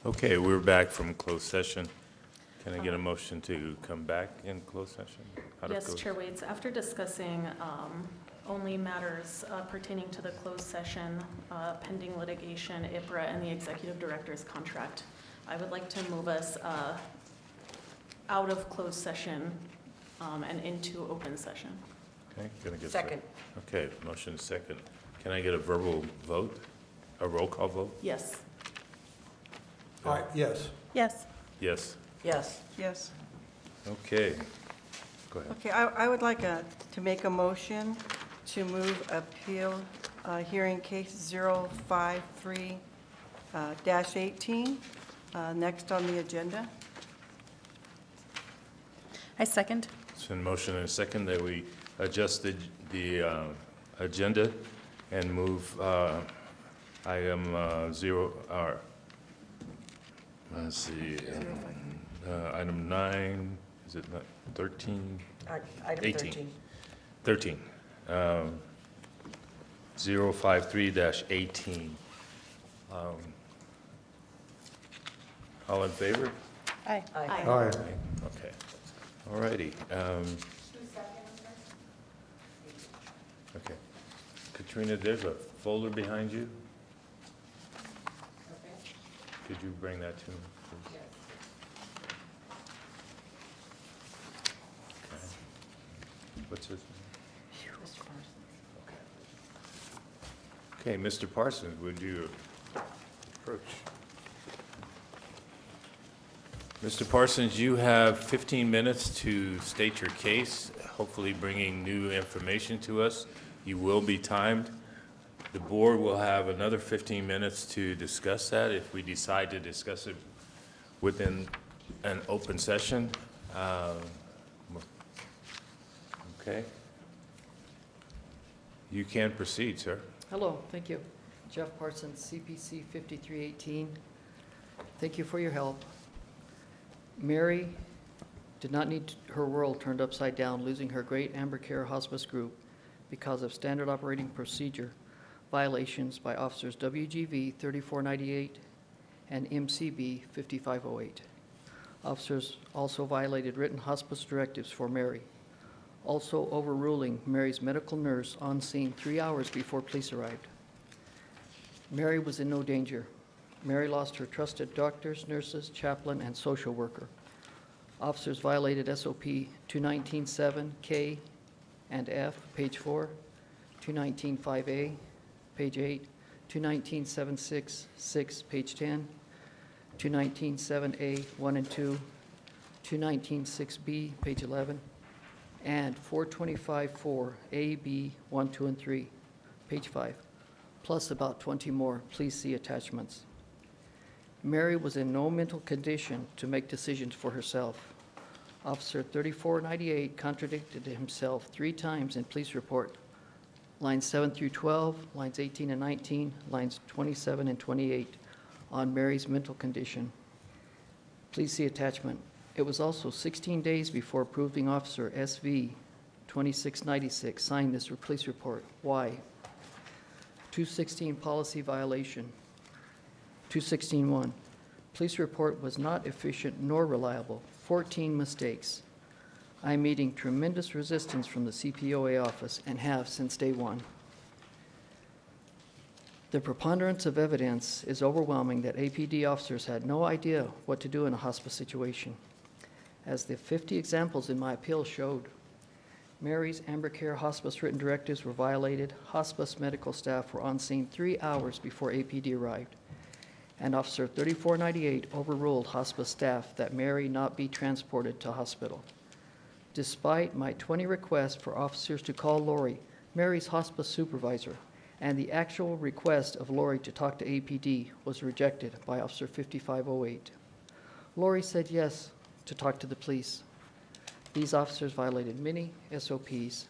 Okay, we're back from closed session. Can I get a motion to come back in closed session? Yes, Chair Waits, after discussing only matters pertaining to the closed session, pending litigation, IPRA, and the executive director's contract, I would like to move us out of closed session and into open session. Okay, can I get Second. Okay, motion is second. Can I get a verbal vote, a roll call vote? Yes. All right, yes. Yes. Yes. Yes. Yes. Okay, go ahead. Okay, I would like to make a motion to move appeal hearing case 053-18 next on the agenda. I second. It's been motion and a second that we adjust the agenda and move item let's see, item 9, is it not 13? Item 18. 13. 13, 053-18. All in favor? Aye. Aye. All right. Okay, all righty. Okay. Katrina, there's a folder behind you. Could you bring that to me, please? Okay. What's his name? Okay, Mr. Parsons, would you approach? Mr. Parsons, you have 15 minutes to state your case, hopefully bringing new information to us. You will be timed. The board will have another 15 minutes to discuss that if we decide to discuss it within an open session. Okay. You can proceed, sir. Hello, thank you. Jeff Parsons, CPC 5318. Thank you for your help. Mary did not need her world turned upside down, losing her great Amber Care Hospice group because of standard operating procedure violations by officers WGV 3498 and MCB 5508. Officers also violated written hospice directives for Mary, also overruling Mary's medical nurse on scene 3 hours before police arrived. Mary was in no danger. Mary lost her trusted doctors, nurses, chaplain, and social worker. Officers violated SOP 219.7 K and F, page 4, 219.5A, page 8, 219.7 6, page 10, 219.7A, 1 and 2, 219.6B, page 11, and 425.4 A, B, 1, 2, and 3, page 5, plus about 20 more. Please see attachments. Mary was in no mental condition to make decisions for herself. Officer 3498 contradicted himself 3 times in police report, lines 7 through 12, lines 18 and 19, lines 27 and 28, on Mary's mental condition. Please see attachment. It was also 16 days before approving officer SV 2696 signed this police report. Why? 216 policy violation. 216.1. Police report was not efficient nor reliable. 14 mistakes. I am meeting tremendous resistance from the CPOA office and have since day one. The preponderance of evidence is overwhelming that APD officers had no idea what to do in a hospice situation. As the 50 examples in my appeal showed, Mary's Amber Care hospice written directives were violated. Hospice medical staff were on scene 3 hours before APD arrived. And Officer 3498 overruled hospice staff that Mary not be transported to hospital. Despite my 20 requests for officers to call Lori, Mary's hospice supervisor, and the actual request of Lori to talk to APD was rejected by Officer 5508. Lori said yes to talk to the police. These officers violated many SOPs.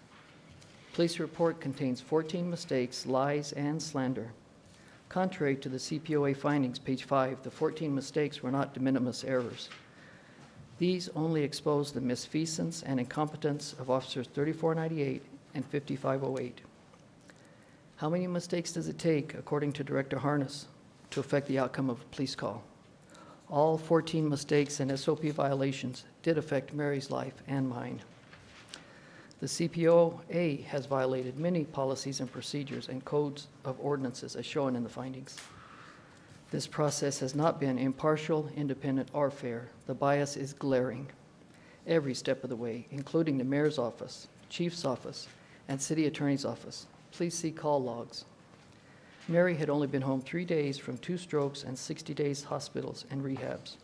Police report contains 14 mistakes, lies, and slander. Contrary to the CPOA findings, page 5, the 14 mistakes were not de minimis errors. These only expose the misfeasance and incompetence of officers 3498 and 5508. How many mistakes does it take, according to Director Harness, to affect the outcome of a police call? All 14 mistakes and SOP violations did affect Mary's life and mine. The CPOA has violated many policies and procedures and codes of ordinances as shown in the findings. This process has not been impartial, independent, or fair. The bias is glaring every step of the way, including the mayor's office, chief's office, and city attorney's office. Please see call logs. Mary had only been home 3 days from 2 strokes and 60 days hospitals and rehabs.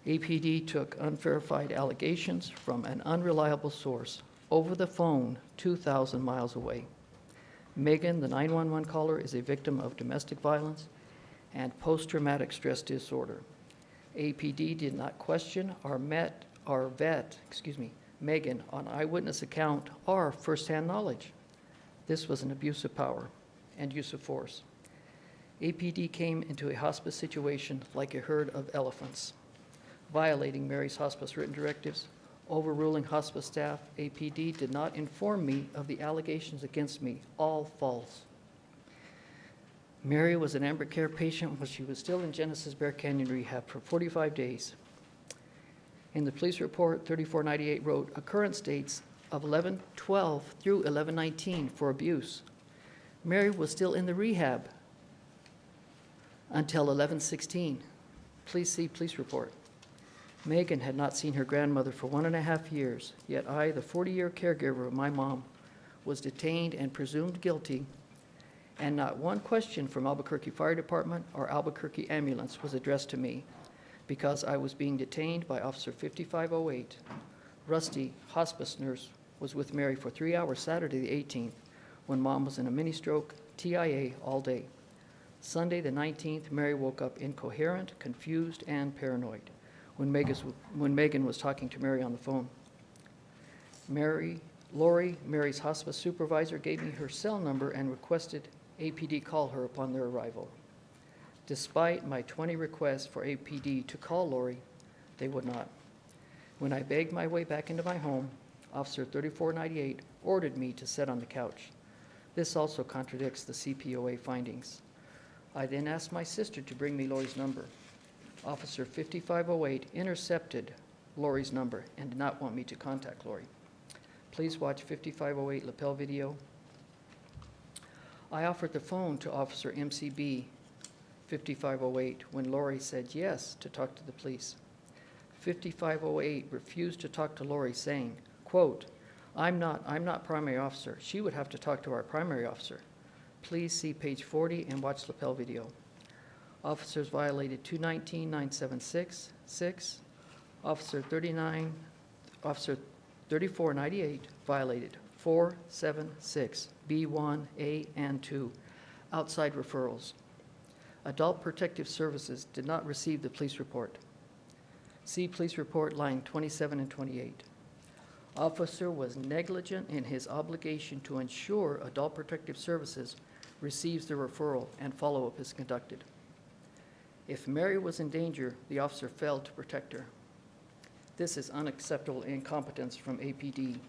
APD took unverified allegations from an unreliable source over the phone 2,000 miles away. Megan, the 911 caller, is a victim of domestic violence and post-traumatic stress disorder. APD did not question or vet Megan on eyewitness account or firsthand knowledge. This was an abuse of power and use of force. APD came into a hospice situation like a herd of elephants, violating Mary's hospice written directives, overruling hospice staff. APD did not inform me of the allegations against me, all false. Mary was an Amber Care patient when she was still in Genesis Bear Canyon Rehab for 45 days. In the police report, 3498 wrote, occurrence dates of 11/12 through 11/19 for abuse. Mary was still in the rehab until 11/16. Please see police report. Megan had not seen her grandmother for 1.5 years, yet I, the 40-year caregiver of my mom, was detained and presumed guilty, and not one question from Albuquerque Fire Department or Albuquerque Ambulance was addressed to me because I was being detained by Officer 5508. Rusty, hospice nurse, was with Mary for 3 hours Saturday the 18th when Mom was in a mini-stroke, TIA, all day. Sunday the 19th, Mary woke up incoherent, confused, and paranoid when Megan was talking to Mary on the phone. Lori, Mary's hospice supervisor, gave me her cell number and requested APD call her upon their arrival. Despite my 20 requests for APD to call Lori, they would not. When I begged my way back into my home, Officer 3498 ordered me to sit on the couch. This also contradicts the CPOA findings. I then asked my sister to bring me Lori's number. Officer 5508 intercepted Lori's number and did not want me to contact Lori. Please watch 5508 lapel video. I offered the phone to Officer MCB 5508 when Lori said yes to talk to the police. 5508 refused to talk to Lori, saying, quote, I'm not primary officer. She would have to talk to our primary officer. Please see page 40 and watch lapel video. Officers violated 219-976-6. Officer 3498 violated 476, B1, A, and 2, outside referrals. Adult Protective Services did not receive the police report. See police report line 27 and 28. Officer was negligent in his obligation to ensure Adult Protective Services receives the referral and follow-up is conducted. If Mary was in danger, the officer failed to protect her. This is unacceptable incompetence from APD.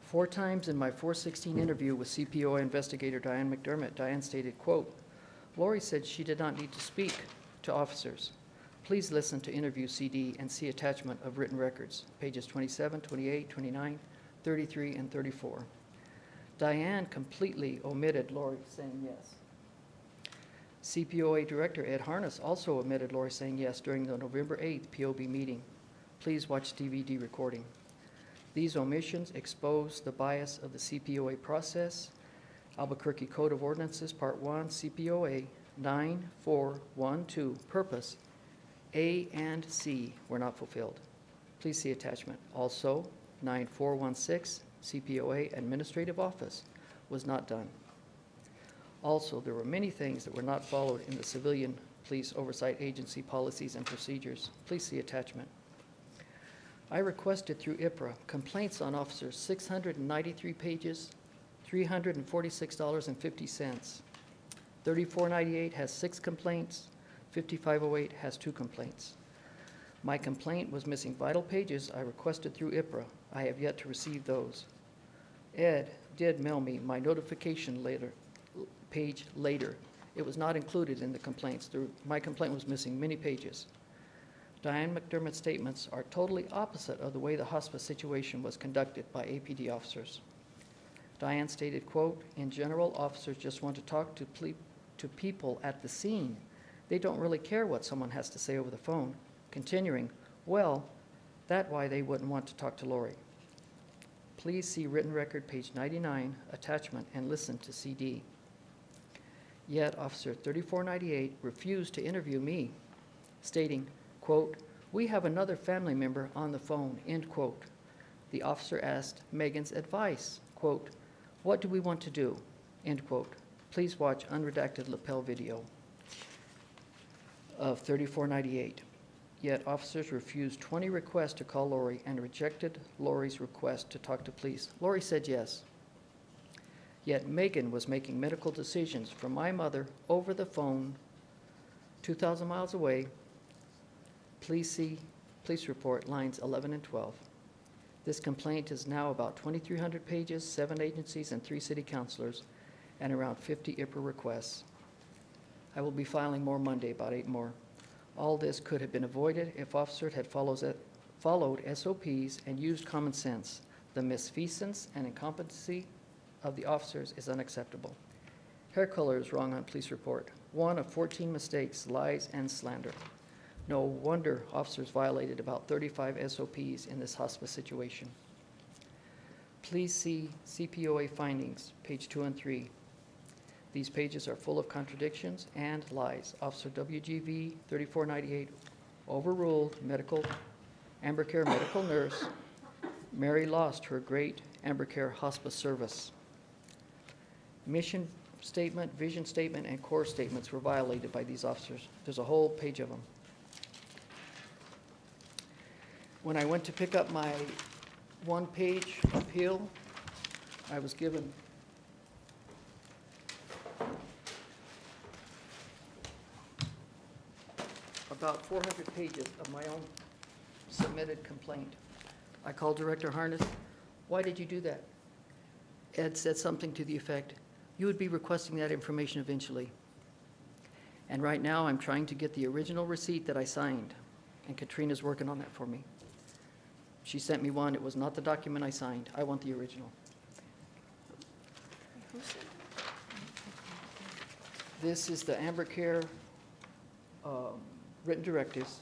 4 times in my 416 interview with CPOA investigator Diane McDermott, Diane stated, quote, Lori said she did not need to speak to officers. Please listen to interview CD and see attachment of written records, pages 27, 28, 29, 33, and 34. Diane completely omitted Lori saying yes. CPOA Director Ed Harness also omitted Lori saying yes during the November 8th POB meeting. Please watch DVD recording. These omissions expose the bias of the CPOA process. Albuquerque Code of Ordinances, Part 1, CPOA 9412, purpose A and C were not fulfilled. Please see attachment. Also, 9416, CPOA Administrative Office was not done. Also, there were many things that were not followed in the Civilian Police Oversight Agency policies and procedures. Please see attachment. I requested through IPRA complaints on officers, 693 pages, $346.50. 3498 has 6 complaints. 5508 has 2 complaints. My complaint was missing vital pages I requested through IPRA. I have yet to receive those. Ed did mail me my notification page later, It was not included in the complaints. My complaint was missing many pages. Diane McDermott's statements are totally opposite of the way the hospice situation was conducted by APD officers. Diane stated, quote, "In general, officers just want to talk to people at the scene. They don't really care what someone has to say over the phone." Continuing, "Well, that's why they wouldn't want to talk to Lori." Please see written record, page 99, attachment, and listen to CD. Yet Officer 3498 refused to interview me, stating, quote, "We have another family member on the phone," end quote. The officer asked Megan's advice, quote, "What do we want to do?" End quote. Please watch unredacted lapel video of 3498. Yet officers refused 20 requests to call Lori and rejected Lori's request to talk to police. Lori said yes. Yet Megan was making medical decisions for my mother over the phone 2,000 miles away. Please see police report lines 11 and 12. This complaint is now about 2,300 pages, 7 agencies and 3 city councilors, and around 50 IPRA requests. I will be filing more Monday, about 8 more. All this could have been avoided if officers had followed SOPs and used common sense. The misfeasance and incompetency of the officers is unacceptable. Hair color is wrong on police report. 1 of 14 mistakes, lies, and slander. No wonder officers violated about 35 SOPs in this hospice situation. Please see CPOA findings, page 2 and 3. These pages are full of contradictions and lies. Officer WGV 3498 overruled Amber Care medical nurse. Mary lost her great Amber Care hospice service. Mission statement, vision statement, and core statements were violated by these officers. There's a whole page of them. When I went to pick up my 1-page appeal, I was given about 400 pages of my own submitted complaint. I called Director Harness. "Why did you do that?" Ed said something to the effect, "You would be requesting that information eventually." And right now, I'm trying to get the original receipt that I signed, and Katrina's working on that for me. She sent me one. It was not the document I signed. I want the original. This is the Amber Care written directives.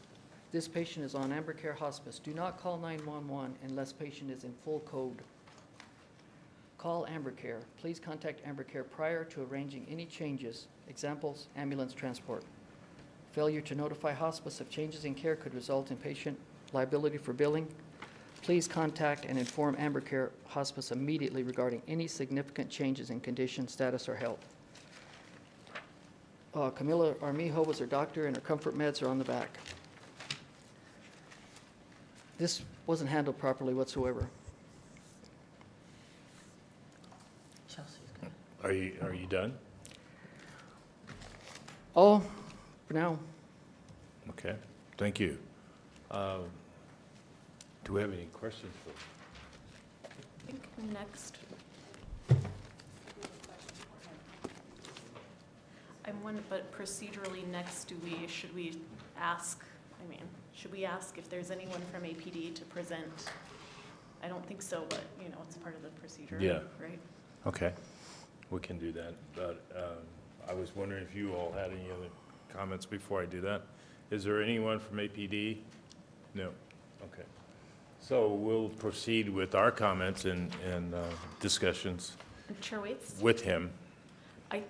This patient is on Amber Care hospice. Do not call 911 unless patient is in full code. Call Amber Care. Please contact Amber Care prior to arranging any changes. Examples, ambulance transport. Failure to notify hospice of changes in care could result in patient liability for billing. Please contact and inform Amber Care hospice immediately regarding any significant changes in condition, status, or health. Camila Armijo was her doctor, and her comfort meds are on the back. This wasn't handled properly whatsoever. Chelsea's good. Are you done? All for now. Okay, thank you. Do we have any questions for? I think next. I'm one, but procedurally next, should we ask if there's anyone from APD to present? I don't think so, but, it's part of the procedure. Yeah. Right? Okay, we can do that, but I was wondering if you all had any other comments before I do that. Is there anyone from APD? No, okay. So we'll proceed with our comments and discussions Chair Waits? with him. I'm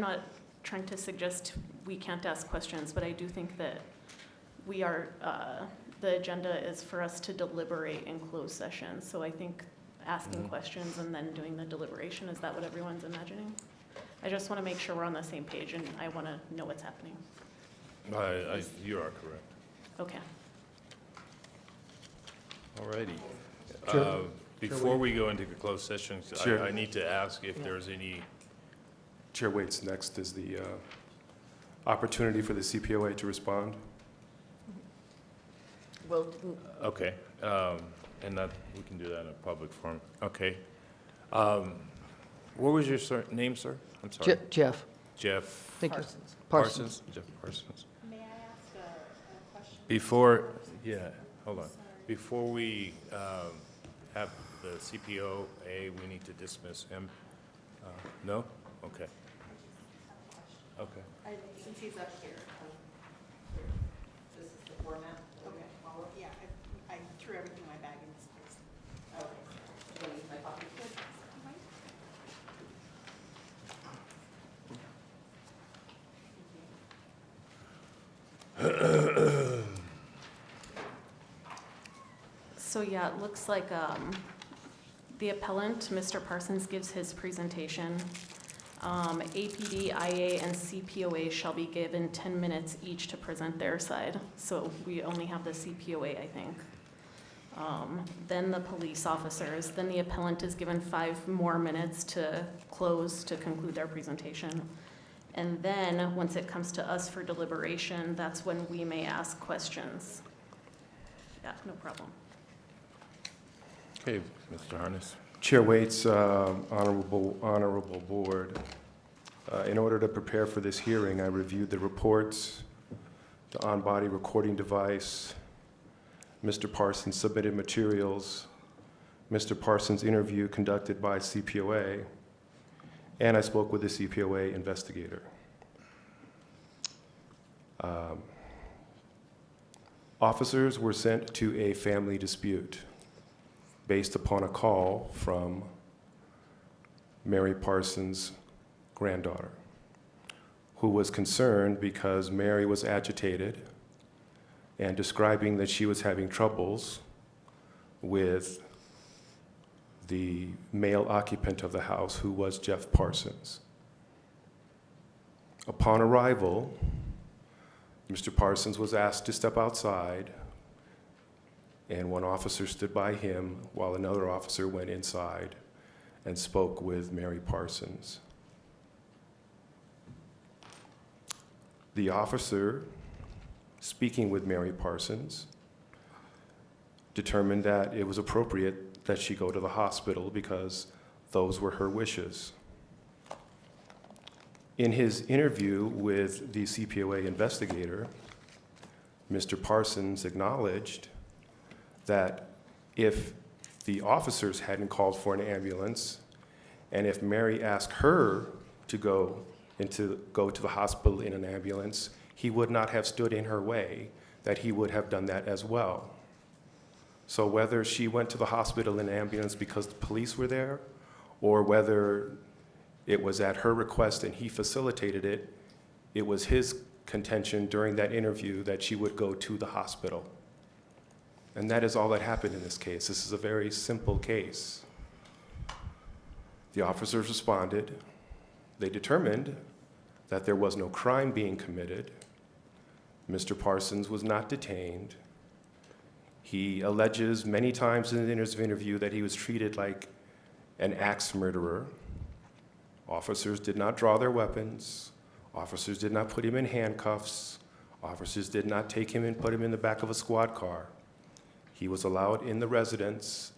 not trying to suggest we can't ask questions, but I do think that we are, the agenda is for us to deliberate in closed session. So I think asking questions and then doing the deliberation, is that what everyone's imagining? I just want to make sure we're on the same page, and I want to know what's happening. You are correct. Okay. All righty. Chair- Before we go into the closed session, Chair. I need to ask if there's any, Chair Waits, next is the opportunity for the CPOA to respond. Well, okay, and that, we can do that in a public forum. Okay. What was your name, sir? I'm sorry. Jeff, Jeff thank you. Parsons. Parsons. Jeff Parsons. May I ask a question? Before, yeah, hold on. Before we have the CPOA, we need to dismiss him. No? Okay. Okay. Since he's up here, this is the format. Okay. Well, yeah, I threw everything in my bag in this place. Okay. Do I use my copy? So yeah, it looks like the appellant, Mr. Parsons, gives his presentation. APD, IA, and CPOA shall be given 10 minutes each to present their side. So we only have the CPOA, I think. Then the police officers, then the appellant is given 5 more minutes to close, to conclude their presentation. And then, once it comes to us for deliberation, that's when we may ask questions. Yeah, no problem. Okay, Mr. Harness. Chair Waits, honorable board, in order to prepare for this hearing, I reviewed the reports, the on-body recording device, Mr. Parsons' submitted materials, Mr. Parsons' interview conducted by CPOA, and I spoke with the CPOA investigator. Officers were sent to a family dispute based upon a call from Mary Parsons' granddaughter, who was concerned because Mary was agitated and describing that she was having troubles with the male occupant of the house, who was Jeff Parsons. Upon arrival, Mr. Parsons was asked to step outside, and one officer stood by him while another officer went inside and spoke with Mary Parsons. The officer, speaking with Mary Parsons, determined that it was appropriate that she go to the hospital because those were her wishes. In his interview with the CPOA investigator, Mr. Parsons acknowledged that if the officers hadn't called for an ambulance, and if Mary asked her to go to the hospital in an ambulance, he would not have stood in her way, that he would have done that as well. So whether she went to the hospital in an ambulance because the police were there, or whether it was at her request and he facilitated it, it was his contention during that interview that she would go to the hospital. And that is all that happened in this case. This is a very simple case. The officers responded. They determined that there was no crime being committed. Mr. Parsons was not detained. He alleges many times in the interview that he was treated like an axe murderer. Officers did not draw their weapons. Officers did not put him in handcuffs. Officers did not take him and put him in the back of a squad car. He was allowed in the residence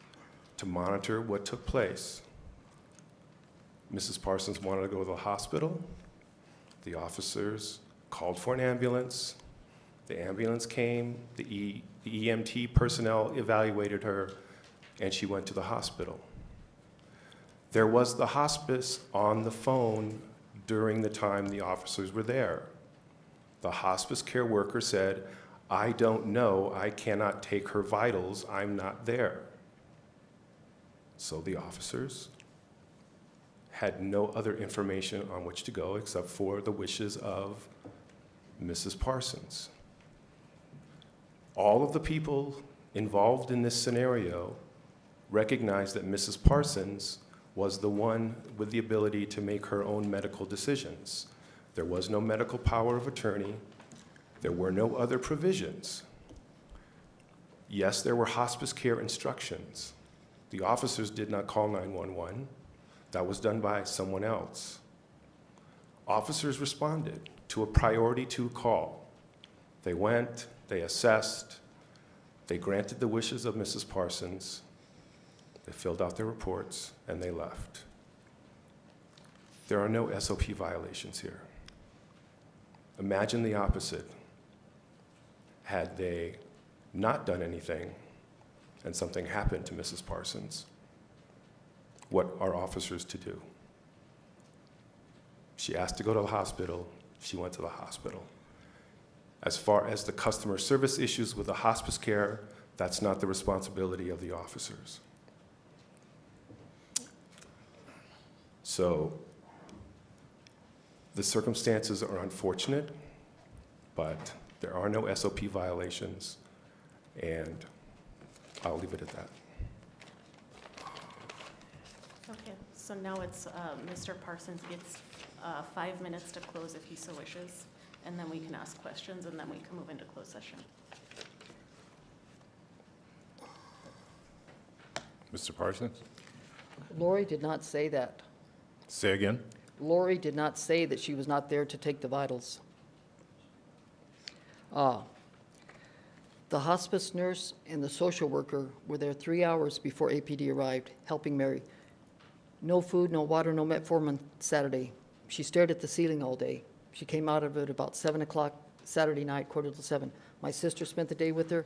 to monitor what took place. Mrs. Parsons wanted to go to the hospital. The officers called for an ambulance. The ambulance came. The EMT personnel evaluated her, and she went to the hospital. There was the hospice on the phone during the time the officers were there. The hospice care worker said, "I don't know, I cannot take her vitals, I'm not there." So the officers had no other information on which to go except for the wishes of Mrs. Parsons. All of the people involved in this scenario recognized that Mrs. Parsons was the one with the ability to make her own medical decisions. There was no medical power of attorney. There were no other provisions. Yes, there were hospice care instructions. The officers did not call 911. That was done by someone else. Officers responded to a priority 2 call. They went, they assessed, they granted the wishes of Mrs. Parsons, they filled out their reports, and they left. There are no SOP violations here. Imagine the opposite. Had they not done anything and something happened to Mrs. Parsons, what are officers to do? She asked to go to the hospital. She went to the hospital. As far as the customer service issues with the hospice care, that's not the responsibility of the officers. So the circumstances are unfortunate, but there are no SOP violations, and I'll leave it at that. Okay, so now it's, Mr. Parsons gets 5 minutes to close if he so wishes, and then we can ask questions, and then we can move into closed session. Mr. Parsons? Lori did not say that. Say again? Lori did not say that she was not there to take the vitals. The hospice nurse and the social worker were there 3 hours before APD arrived, helping Mary. No food, no water, no metformin Saturday. She stared at the ceiling all day. She came out of it about 7 o'clock Saturday night, 6:45. My sister spent the day with her.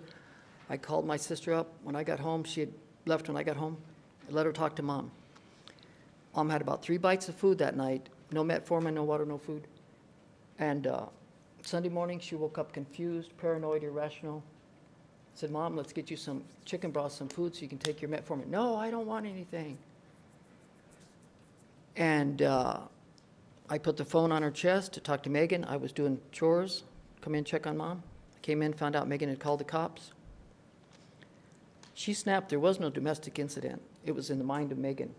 I called my sister up when I got home. She had left when I got home. I let her talk to Mom. Mom had about 3 bites of food that night. No metformin, no water, no food. And Sunday morning, she woke up confused, paranoid, irrational. Said, Mom, let's get you some chicken broth, some food so you can take your metformin. No, I don't want anything. And I put the phone on her chest to talk to Megan. I was doing chores, come in, check on Mom. I came in, found out Megan had called the cops. She snapped there was no domestic incident. It was in the mind of Megan.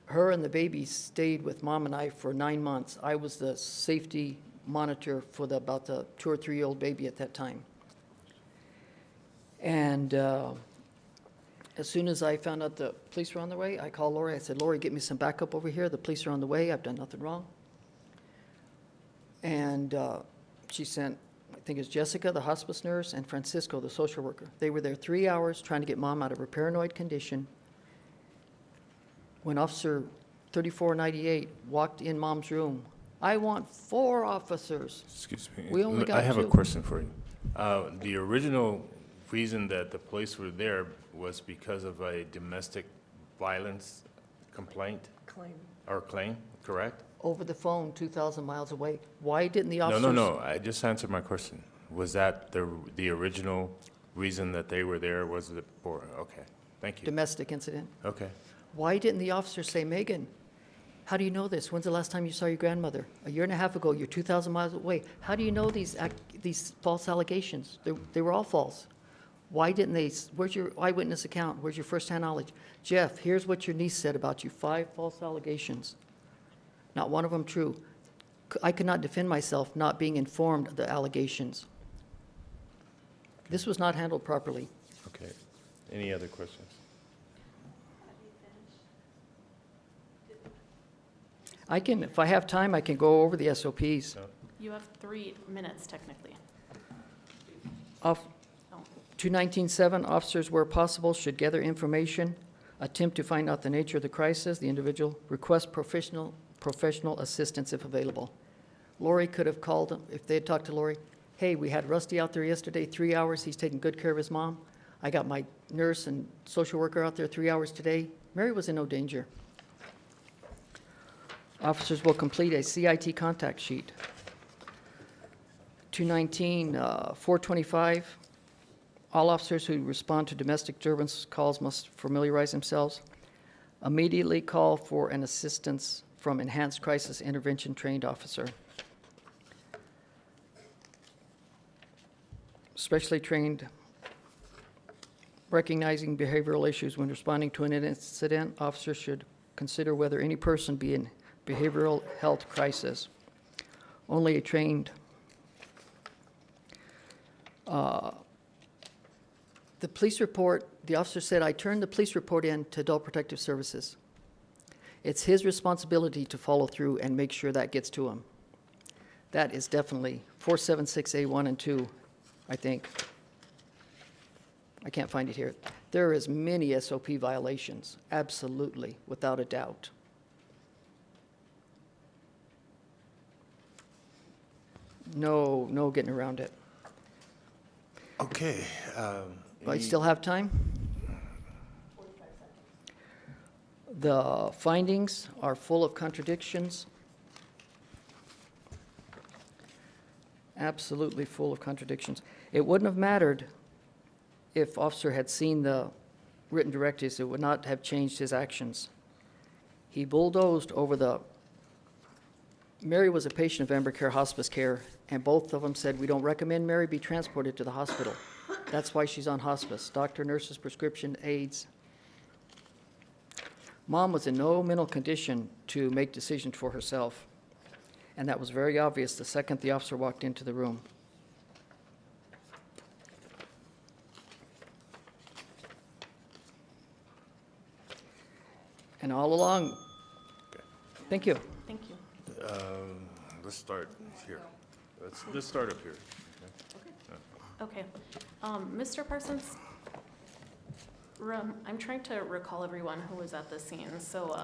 Her and the baby stayed with Mom and I for 9 months. I was the safety monitor for about the 2 or 3 year old baby at that time. And as soon as I found out the police were on the way, I called Lori. I said, Lori, get me some backup over here. The police are on the way. I've done nothing wrong. And she sent, I think it was Jessica, the hospice nurse, and Francisco, the social worker. They were there 3 hours trying to get Mom out of her paranoid condition. When Officer 3498 walked in Mom's room, I want 4 officers. Excuse me. We only got I have a 2. question for you. The original reason that the police were there was because of a domestic violence complaint or claim, correct? Over the phone, 2,000 miles away. Why didn't the No, officers? no, no. I just answered my question. Was that the original reason that they were there? Was it for? Okay, thank you. Domestic incident. Okay. Why didn't the officer say, Megan, how do you know this? When's the last time you saw your grandmother? A year and a half ago, you're 2,000 miles away. How do you know these false allegations? They were all false. Why didn't they, where's your eyewitness account? Where's your firsthand knowledge? Jeff, here's what your niece said about you, 5 false allegations. Not one of them true. I could not defend myself not being informed of the allegations. This was not handled properly. Okay. Any other questions? I can, if I have time, I can go over the SOPs. No. You have 3 minutes technically. Off, Oh. 219.7, officers where possible should gather information, attempt to find out the nature of the crisis, the individual, request professional assistance if available. Lori could have called them, if they had talked to Lori, hey, we had Rusty out there yesterday, 3 hours, he's taking good care of his mom. I got my nurse and social worker out there 3 hours today. Mary was in no danger. Officers will complete a CIT contact sheet. 219, 425, all officers who respond to domestic disturbance calls must familiarize themselves. Immediately call for an assistance from enhanced crisis intervention trained officer. Specially trained, recognizing behavioral issues when responding to an incident, officers should consider whether any person be in behavioral health crisis. Only a trained the police report, the officer said, I turned the police report in to Adult Protective Services. It's his responsibility to follow through and make sure that gets to him. That is definitely 476A1 and 2, I think. I can't find it here. There is many SOP violations, absolutely, without a doubt. No getting around it. Okay. Do I any- still have time? The findings are full of contradictions. Absolutely full of contradictions. It wouldn't have mattered if officer had seen the written directives. It would not have changed his actions. He bulldozed over the, Mary was a patient of Amber Care Hospice Care, and both of them said, we don't recommend Mary be transported to the hospital. That's why she's on hospice. Doctor, nurses, prescription, aides. Mom was in no mental condition to make decisions for herself, and that was very obvious the second the officer walked into the room. And all along, thank you. Thank you. Let's start here. Let's start up here. Okay. Mr. Parsons, I'm trying to recall everyone who was at the scene. So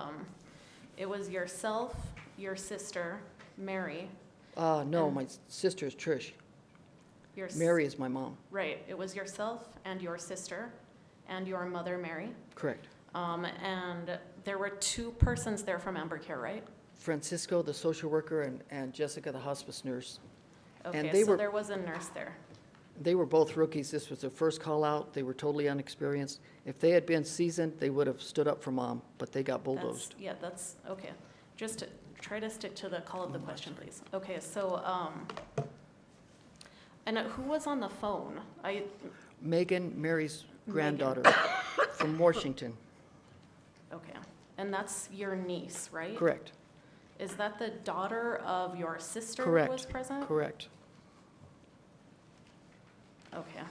it was yourself, your sister, Mary. No, And- my sister is Trish. Your s- Mary is my mom. Right. It was yourself and your sister and your mother, Mary. Correct. And there were two persons there from Amber Care, right? Francisco, the social worker, and Jessica, the hospice nurse. Okay, they so were- there was a nurse there. They were both rookies. This was their first call out. They were totally unexperienced. If they had been seasoned, they would have stood up for mom, but they got bulldozed. Yeah, that's, okay. Just to try to stick to the call of the question, please. Okay, so, and who was on the phone? Megan, Mary's Megan. granddaughter from Washington. Okay, and that's your niece, right? Correct, Is that the daughter of your sister who Correct. was present? correct. Okay.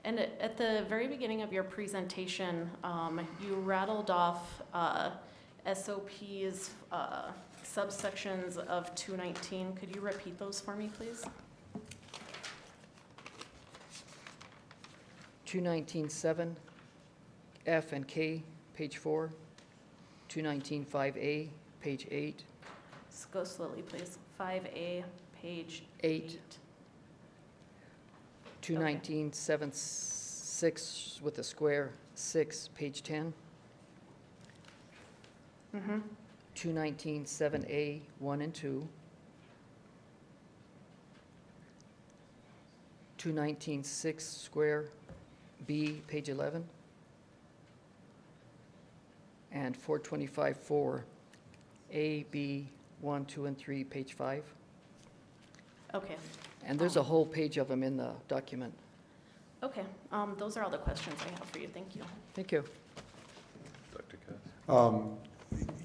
And at the very beginning of your presentation, you rattled off SOPs, subsections of 219. Could you repeat those for me, please? 219.7, F and K, page 4. 219.5A, page 8. Just go slowly, please. 5A, page 8. 8. 219.7.6 with a square, 6, page 10. Mm-hmm. 219.7A, 1 and 2. 219.6 square, B, page 11. And 425.4, A, B, 1, 2, and 3, page 5. Okay. And there's a whole page of them in the document. Okay. Those are all the questions I have for you. Thank you. Thank you. Dr. Cass?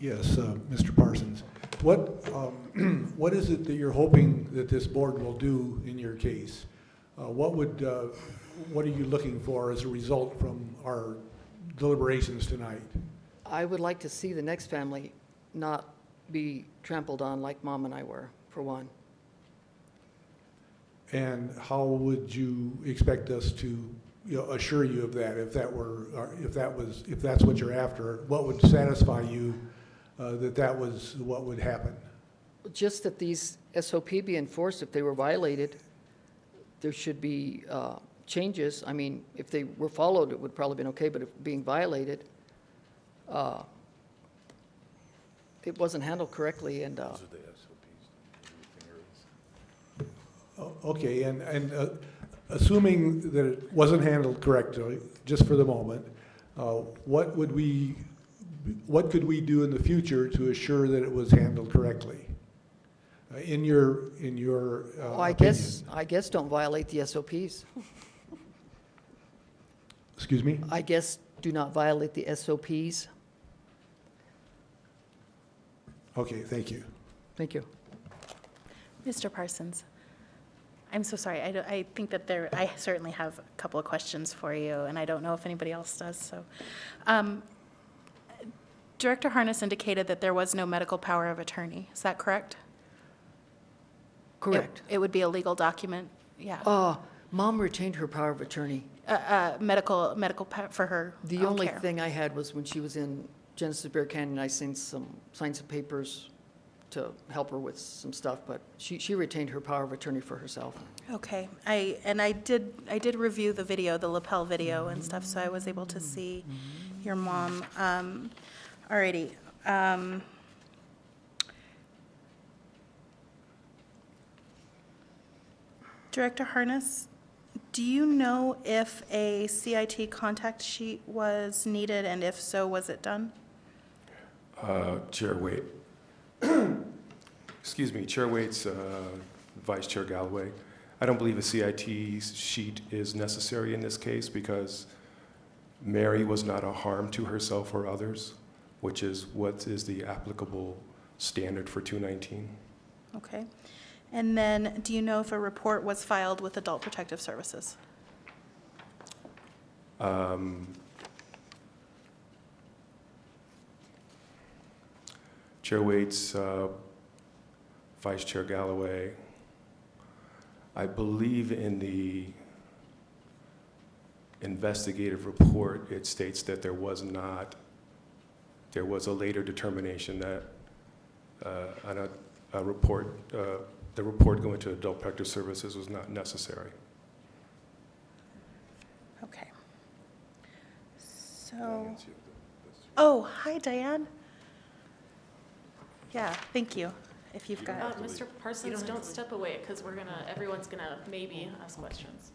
Yes, Mr. Parsons. What, what is it that you're hoping that this board will do in your case? What are you looking for as a result from our deliberations tonight? I would like to see the next family not be trampled on like Mom and I were, for one. And how would you expect us to, assure you of that? If that's what you're after, what would satisfy you that was what would happen? Just that these SOP be enforced. If they were violated, there should be changes. I mean, if they were followed, it would probably been okay, but if being violated, it wasn't handled correctly, and Those are the SOPs. Okay, and assuming that it wasn't handled correctly, just for the moment, what could we do in the future to assure that it was handled correctly? In your well, opinion? I guess don't violate the SOPs. Excuse me? I guess do not violate the SOPs. Okay, thank you. Thank you. Mr. Parsons, I'm so sorry. I think that I certainly have a couple of questions for you, and I don't know if anybody else does, so. Director Harness indicated that there was no medical power of attorney. Is that correct? Correct. It would be a legal document, yeah. Mom retained her power of attorney. Medical for her The own only care. thing I had was when she was in Genesis Bear Canyon, I signed some papers to help her with some stuff, but she retained her power of attorney for herself. Okay, I did review the video, the lapel video and stuff, so I was able to see your mom. Alrighty. Director Harness, do you know if a CIT contact sheet was needed, and if so, was it done? Chair Waite, excuse me, Chair Waite's Vice Chair Galloway. I don't believe a CIT sheet is necessary in this case because Mary was not a harm to herself or others, which is what is the applicable standard for 219. Okay. And then, do you know if a report was filed with Adult Protective Services? Chair Waite's Vice Chair Galloway, I believe in the investigative report, it states that there was a later determination that on a report, the report going to Adult Protective Services was not necessary. Okay. So, oh, hi, Diane. Yeah, thank you. If you've got, Mr. Parsons, don't step away, because everyone's gonna maybe ask questions.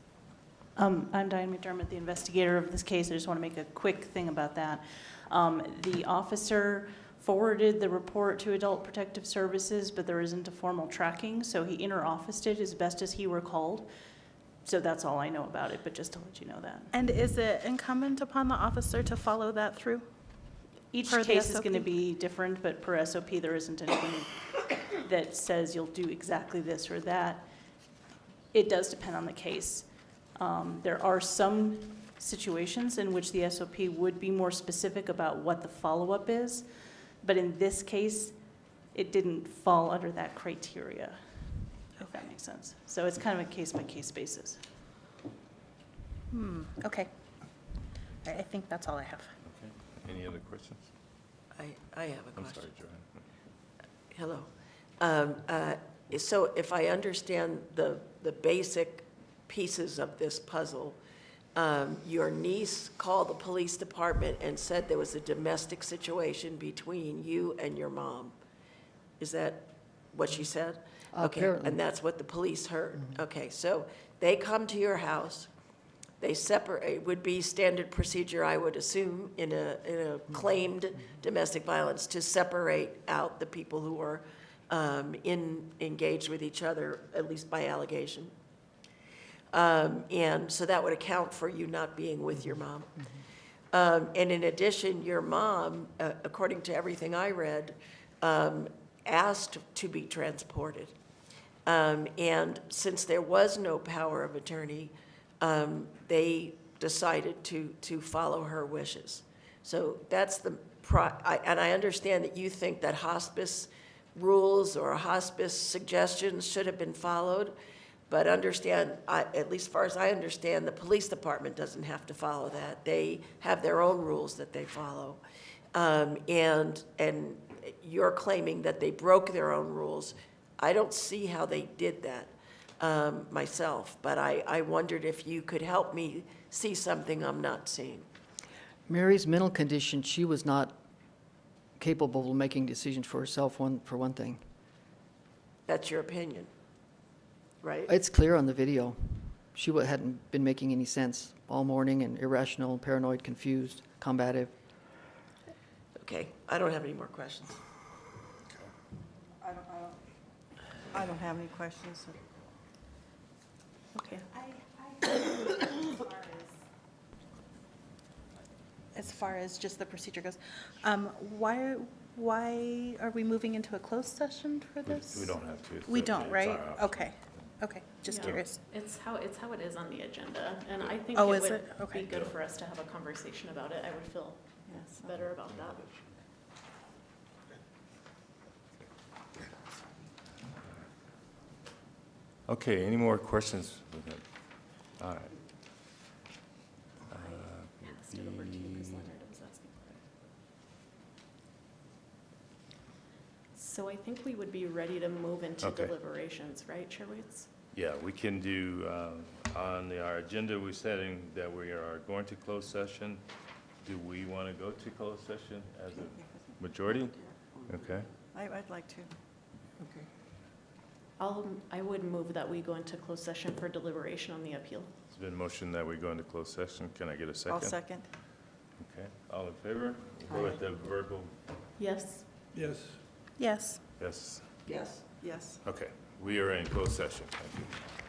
I'm Diane McDermott, the investigator of this case. I just want to make a quick thing about that. The officer forwarded the report to Adult Protective Services, but there isn't a formal tracking, so he inter-officed it as best as he recalled. So that's all I know about it, but just to let you know that. and is it incumbent upon the officer to follow that through? Each Per the case is SOP? going to be different, but per SOP, there isn't anything that says you'll do exactly this or that. It does depend on the case. There are some situations in which the SOP would be more specific about what the follow-up is, but in this case, it didn't fall under that criteria, if that makes sense. So it's kind of a case-by-case basis. Okay. All right, I think that's all I have. Okay. Any other questions? I have a I'm question. sorry, Joanne. Hello. So if I understand the basic pieces of this puzzle, your niece called the police department and said there was a domestic situation between you and your mom. Is that what she said? Okay, Apparently. and that's what the police heard. Okay, so they come to your house. They separate, it would be standard procedure, I would assume, in a claimed domestic violence to separate out the people who are engaged with each other, at least by allegation. And so that would account for you not being with your mom. And in addition, your mom, according to everything I read, asked to be transported. And since there was no power of attorney, they decided to follow her wishes. So that's and I understand that you think that hospice rules or hospice suggestions should have been followed, but understand, at least as far as I understand, the police department doesn't have to follow that. They have their own rules that they follow. And you're claiming that they broke their own rules. I don't see how they did that myself, but I wondered if you could help me see something I'm not seeing. Mary's mental condition, she was not capable of making decisions for herself, for one thing. That's your opinion, right? It's clear on the video. She hadn't been making any sense all morning and irrational, paranoid, confused, combative. Okay, I don't have any more questions. I don't have any questions. Okay. As far as just the procedure goes, why are we moving into a closed session for this? We don't have to. We It's don't, our right? option. Okay, okay, just Yeah. curious. It's how it is on the agenda, and I think Oh, it is would it? Okay. be good for us to have a conversation about it. I would feel better about that. Okay, any more questions? All right. Pass it over to you, 'cause Leonard was asking for So I think we would be ready to move into Okay. deliberations, right, Chair Waits? Yeah, we can do, our agenda, we're setting that we are going to closed session. Do we want to go to closed session as a majority? Okay. I'd like to. I would move that we go into closed session for deliberation on the appeal. It's been motioned that we go into closed session. Can I get a second? I'll second. Okay, all in favor? We'll go with the verbal, Yes? Yes. Yes. yes. Yes. Yes. Okay, we are in closed session. Thank you.